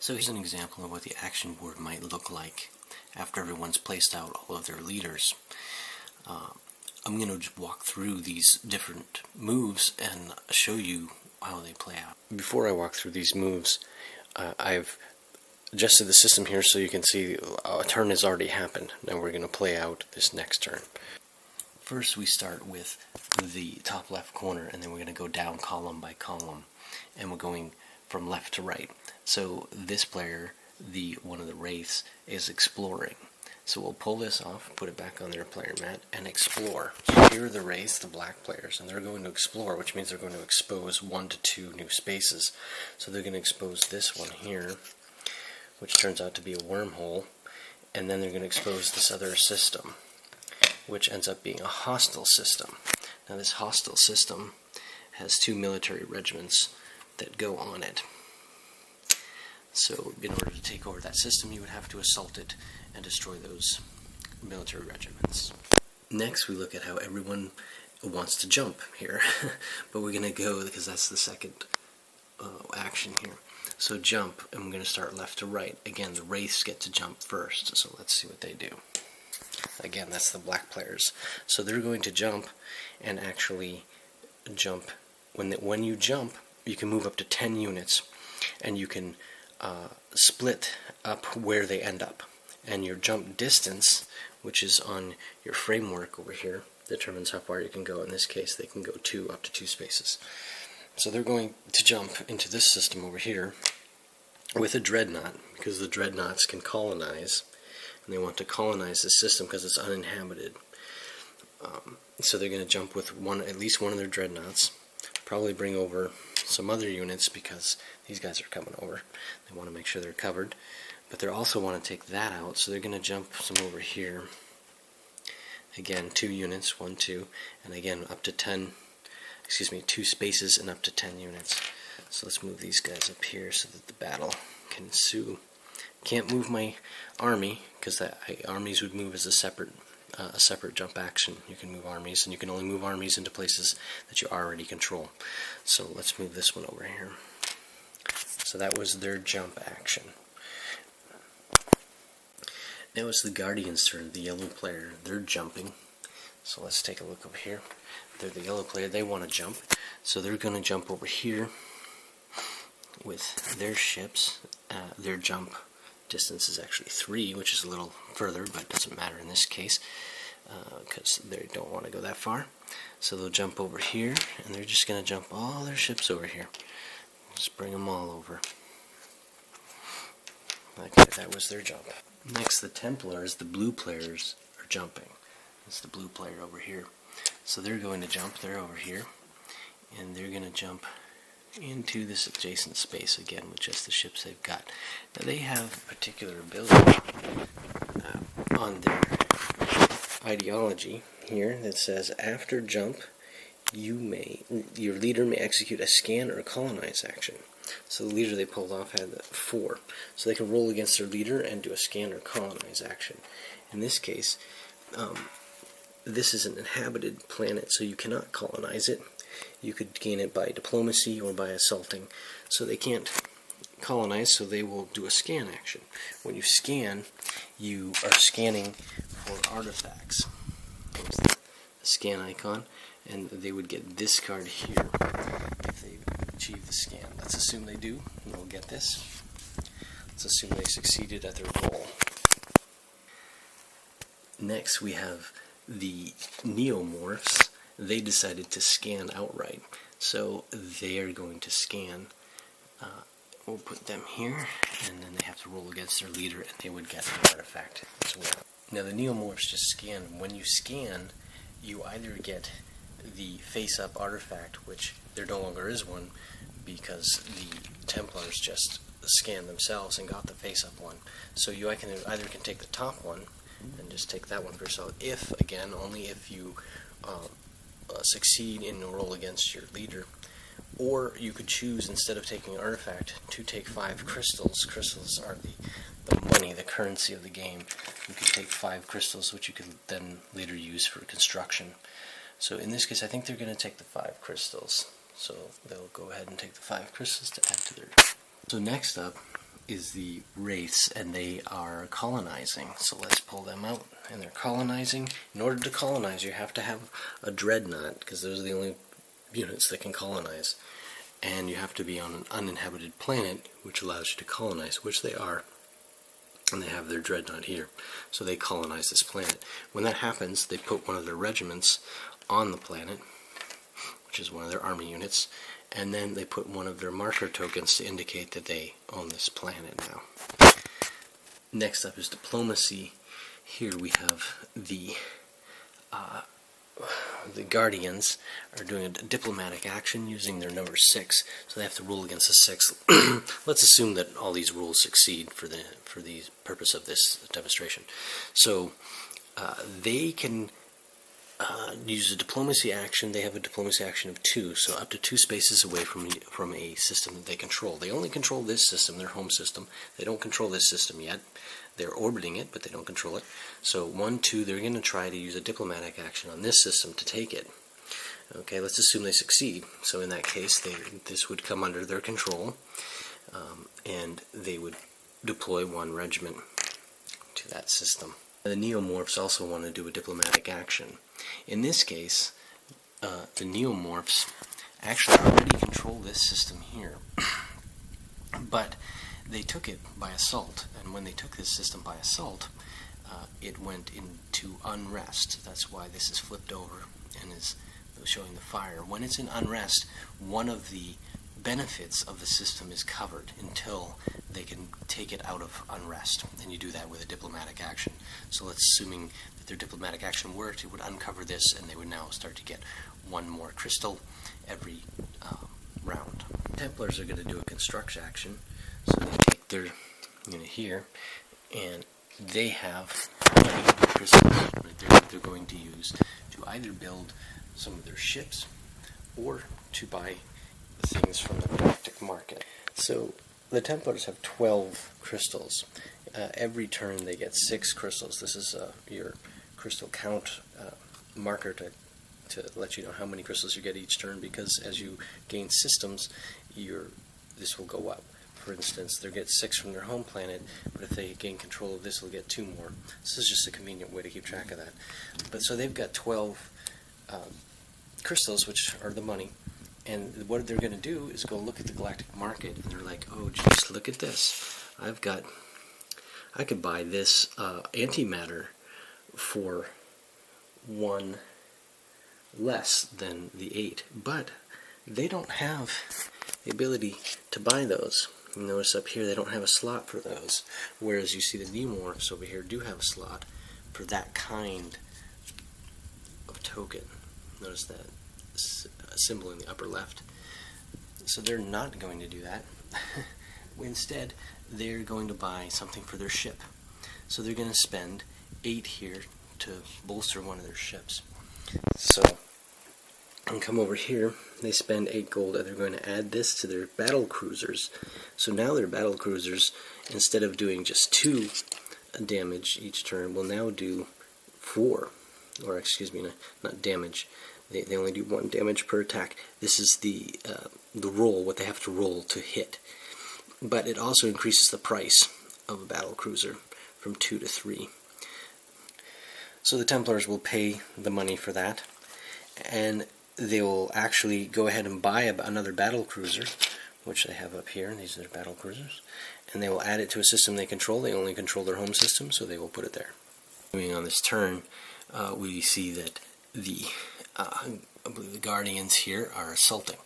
So here's an example of what the action board might look like after everyone's placed out all of their leaders. I'm going to just walk through these different moves and show you how they play out. Before I walk through these moves, I've adjusted the system here so you can see a turn has already happened. Now we're going to play out this next turn. First we start with the top left corner, and then we're going to go down column by column, and we're going from left to right. So this player, one of the wraiths, is exploring. So we'll pull this off, put it back on their player mat, and explore. So here are the wraiths, the black players, and they're going to explore, which means they're going to expose 1 to 2 new spaces. So they're going to expose this one here, which turns out to be a wormhole, and then they're going to expose this other system, which ends up being a hostile system. Now this hostile system has 2 military regiments that go on it. So in order to take over that system, you would have to assault it and destroy those military regiments. Next, we look at how everyone wants to jump here, but we're going to go, because that's the second action here. So jump, and we're going to start left to right. Again, the wraiths get to jump first, so let's see what they do. Again, that's the black players. So they're going to jump and actually jump. When you jump, you can move up to 10 units, and you can split up where they end up. And your jump distance, which is on your framework over here, determines how far you can go. In this case, they can go up to 2 spaces. So they're going to jump into this system over here with a dreadnought, because the dreadnoughts can colonize, and they want to colonize this system because it's uninhabited. So they're going to jump with at least one of their dreadnoughts, probably bring over some other units because these guys are coming over. They want to make sure they're covered, but they also want to take that out, so they're going to jump some over here. Again, 2 units, 1, 2, and again up to 2 spaces and up to 10 units. So let's move these guys up here so that the battle can ensue. Can't move my army, because armies would move as a separate jump action. You can move armies, and you can only move armies into places that you already control. So let's move this one over here. So that was their jump action. Now it's the Guardian's turn, the yellow player. They're jumping. So let's take a look over here. They're the yellow player. They want to jump. So they're going to jump over here with their ships. Their jump distance is actually 3, which is a little further, but it doesn't matter in this case because they don't want to go that far. So they'll jump over here, and they're just going to jump all their ships over here. Just bring them all over. Okay, that was their jump. Next, the Templars, the blue players, are jumping. It's the blue player over here. So they're going to jump. They're over here, and they're going to jump into this adjacent space again with just the ships they've got. Now they have a particular ability on their ideology here that says after jump your leader may execute a scan or colonize action. So the leader they pulled off had 4. So they can roll against their leader and do a scan or colonize action. In this case, this is an inhabited planet, so you cannot colonize it. You could gain it by diplomacy or by assaulting. So they can't colonize, so they will do a scan action. When you scan, you are scanning for artifacts. There's the scan icon, and they would get this card here if they achieve the scan. Let's assume they do, and they'll get this. Let's assume they succeeded at their goal. Next, we have the Neomorphs. They decided to scan outright, so they are going to scan. We'll put them here, and then they have to roll against their leader, and they would get an artifact as well. Now the Neomorphs just scan. When you scan, you either get the face-up artifact, which there no longer is one, because the Templars just scanned themselves and got the face-up one. So you either can take the top one and just take that one for yourself. If, again, only if you succeed in a roll against your leader. Or you could choose, instead of taking an artifact, to take 5 crystals. Crystals are the money, the currency of the game. You could take 5 crystals, which you could then later use for construction. So in this case, I think they're going to take the 5 crystals. So they'll go ahead and take the 5 crystals to add to their... So next up is the Wraiths, and they are colonizing. So let's pull them out, and they're colonizing. In order to colonize, you have to have a dreadnought, because those are the only units that can colonize. And you have to be on an uninhabited planet, which allows you to colonize, which they are. And they have their dreadnought here. So they colonize this planet. When that happens, they put one of their regiments on the planet, which is one of their army units, and then they put one of their marker tokens to indicate that they own this planet now. Next up is diplomacy. Here we have the Guardians are doing a diplomatic action using their number 6, so they have to rule against a 6. Let's assume that all these rules succeed for the purpose of this demonstration. So they can use a diplomacy action. They have a diplomacy action of 2, so up to 2 spaces away from a system that they control. They only control this system, their home system. They don't control this system yet. They're orbiting it, but they don't control it. So 1, 2, they're going to try to use a diplomatic action on this system to take it. Okay, let's assume they succeed. So in that case, this would come under their control, and they would deploy 1 regiment to that system. The Neomorphs also want to do a diplomatic action. In this case, the Neomorphs actually already control this system here, but they took it by assault, and when they took this system by assault, it went into unrest. That's why this is flipped over and is showing the fire. When it's in unrest, one of the benefits of the system is covered until they can take it out of unrest, and you do that with a diplomatic action. So let's assuming that their diplomatic action worked, it would uncover this, and they would now start to get 1 more crystal every round. Templars are going to do a construct action, so they take their unit here, and they have crystals that they're going to use to either build some of their ships or to buy things from the galactic market. So the Templars have 12 crystals. Every turn they get 6 crystals. This is your crystal count marker to let you know how many crystals you get each turn, because as you gain systems, this will go up. For instance, they'll get 6 from their home planet, but if they gain control of this, they'll get 2 more. This is just a convenient way to keep track of that. But so they've got 12 crystals, which are the money, and what they're going to do is go look at the galactic market, and they're like, oh geez, look at this. I could buy this antimatter for 1 less than the 8, but they don't have the ability to buy those. You notice up here they don't have a slot for those, whereas you see the Neomorphs over here do have a slot for that kind of token. Notice that symbol in the upper left. So they're not going to do that. Instead, they're going to buy something for their ship. So they're going to spend 8 here to bolster one of their ships. So, and come over here, they spend 8 gold, and they're going to add this to their battle cruisers. So now their battle cruisers, instead of doing just 2 damage each turn, will now do 4. Or excuse me, not damage. They only do 1 damage per attack. This is the roll, what they have to roll to hit. But it also increases the price of a battle cruiser from 2 to 3. So the Templars will pay the money for that, and they will actually go ahead and buy another battle cruiser, which they have up here. These are their battle cruisers, and they will add it to a system they control. They only control their home system, so they will put it there. Moving on this turn, we see that I believe the Guardians here are assaulting.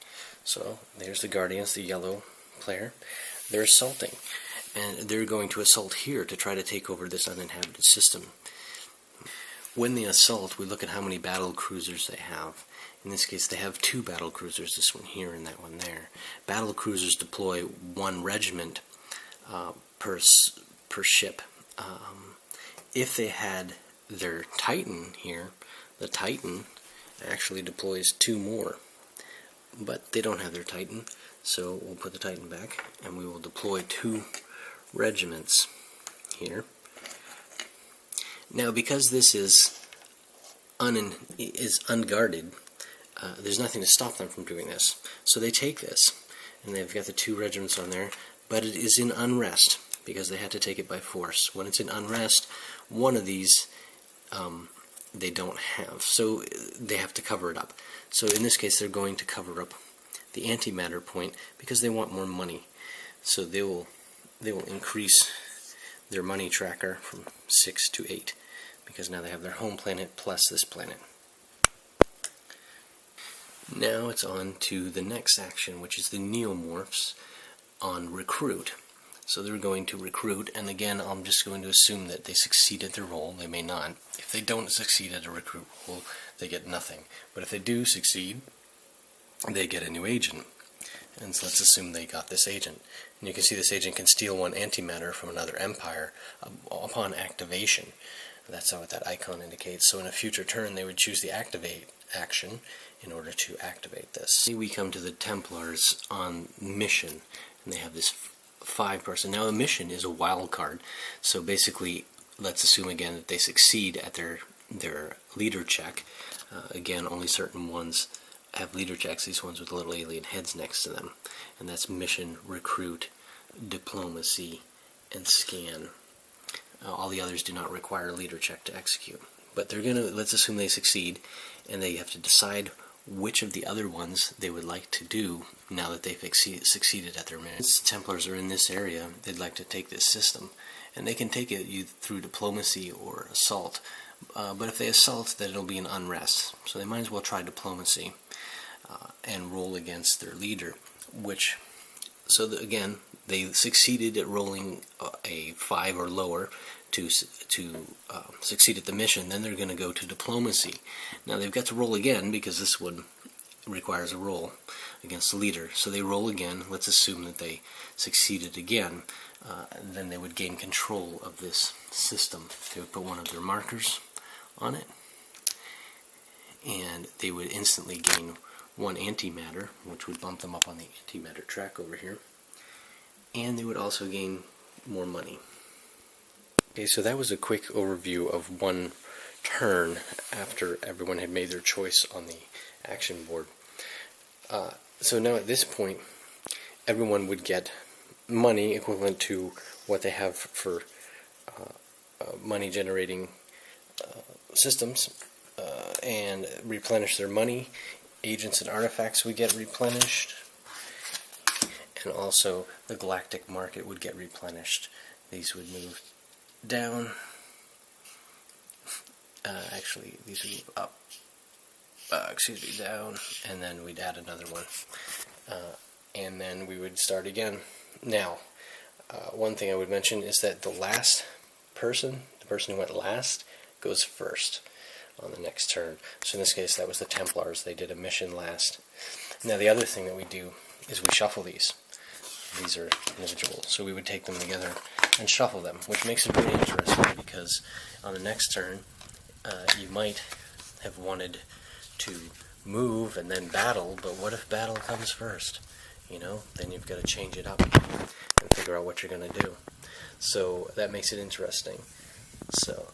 So there's the Guardians, the yellow player. They're assaulting, and they're going to assault here to try to take over this uninhabited system. When they assault, we look at how many battle cruisers they have. In this case, they have 2 battle cruisers, this one here and that one there. Battle cruisers deploy 1 regiment per ship. If they had their Titan here, the Titan actually deploys 2 more. But they don't have their Titan, so we'll put the Titan back, and we will deploy 2 regiments here. Now, because this is unguarded, there's nothing to stop them from doing this. So they take this, and they've got the 2 regiments on there. but it is in unrest because they had to take it by force. When it's in unrest, one of these they don't have, so they have to cover it up. So in this case, they're going to cover up the antimatter point because they want more money. So they will increase their money tracker from 6 to 8 because now they have their home planet plus this planet. Now it's on to the next action, which is the neomorphs on recruit. So they're going to recruit, and again, I'm just going to assume that they succeed at their role. They may not. If they don't succeed at a recruit role, they get nothing. But if they do succeed, they get a new agent. And so let's assume they got this agent. And you can see this agent can steal one antimatter from another empire upon activation. That's what that icon indicates. So in a future turn, they would choose the activate action in order to activate this. We come to the Templars on mission, and they have this 5-person. Now the mission is a wild card, so basically let's assume again that they succeed at their leader check. Again, only certain ones have leader checks, these ones with little alien heads next to them, and that's mission, recruit, diplomacy, and scan. All the others do not require a leader check to execute, but they're gonna, let's assume they succeed, and they have to decide which of the other ones they would like to do now that they've succeeded at their mission. Since Templars are in this area, they'd like to take this system, and they can take it through diplomacy or assault, but if they assault, then it'll be an unrest, so they might as well try diplomacy and roll against their leader, which, so again, they succeeded at rolling a 5 or lower to succeed at the mission. Then they're going to go to diplomacy. Now they've got to roll again because this one requires a roll against the leader. So they roll again. Let's assume that they succeeded again. Then they would gain control of this system. They would put one of their markers on it, and they would instantly gain 1 antimatter, which would bump them up on the antimatter track over here. And they would also gain more money. Okay, so that was a quick overview of one turn after everyone had made their choice on the action board. So now at this point, everyone would get money equivalent to what they have for money generating systems and replenish their money. Agents and artifacts would get replenished, and also the galactic market would get replenished. These would move down. Actually, these would move up. Down, and then we'd add another one. And then we would start again. Now, one thing I would mention is that the last person, the person who went last, goes first on the next turn. So in this case, that was the Templars. They did a mission last. Now, the other thing that we do is we shuffle these. These are individual, so we would take them together and shuffle them, which makes it really interesting because on the next turn, you might have wanted to move and then battle, but what if battle comes first? You know, then you've got to change it up and figure out what you're going to do. So that makes it interesting. So